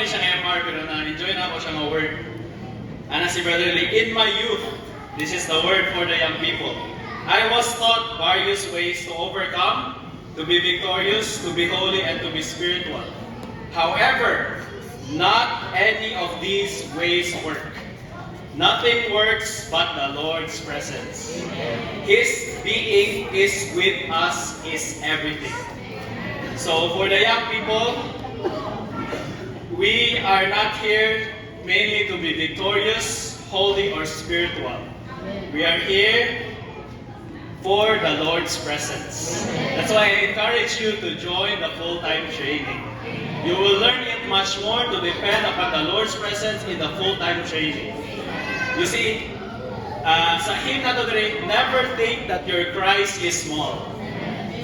ni siya ngayon, Mark, pero na-enjoy na ako siya ng word. Ana si Brother Lee, in my youth, this is the word for the young people. I was taught various ways to overcome, to be victorious, to be holy, and to be spiritual. However, not any of these ways work. Nothing works but the Lord's presence. His being is with us is everything. So for the young people, we are not here mainly to be victorious, holy, or spiritual. We are here for the Lord's presence. That's why I encourage you to join the full-time training. You will learn it much more to depend upon the Lord's presence in the full-time training. You see, sa hymn na to today, never think that your Christ is small.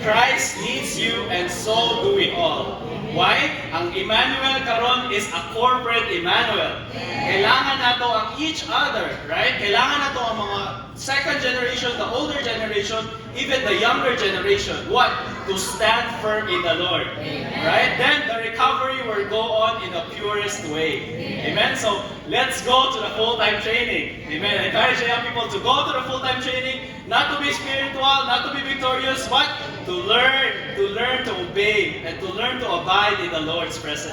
Christ needs you and so do we all. Why? Ang Emmanuel karon is a corporate Emmanuel. Kailangan nato ang each other, right? Kailangan nato ang mga second generation, the older generation, even the younger generation. What? To stand firm in the Lord. Right? Then the recovery will go on in the purest way. Amen? So, let's go to the full-time training. Amen? I encourage young people to go to the full-time training, not to be spiritual, not to be victorious, but to learn to obey, and to learn to abide in the Lord's presence.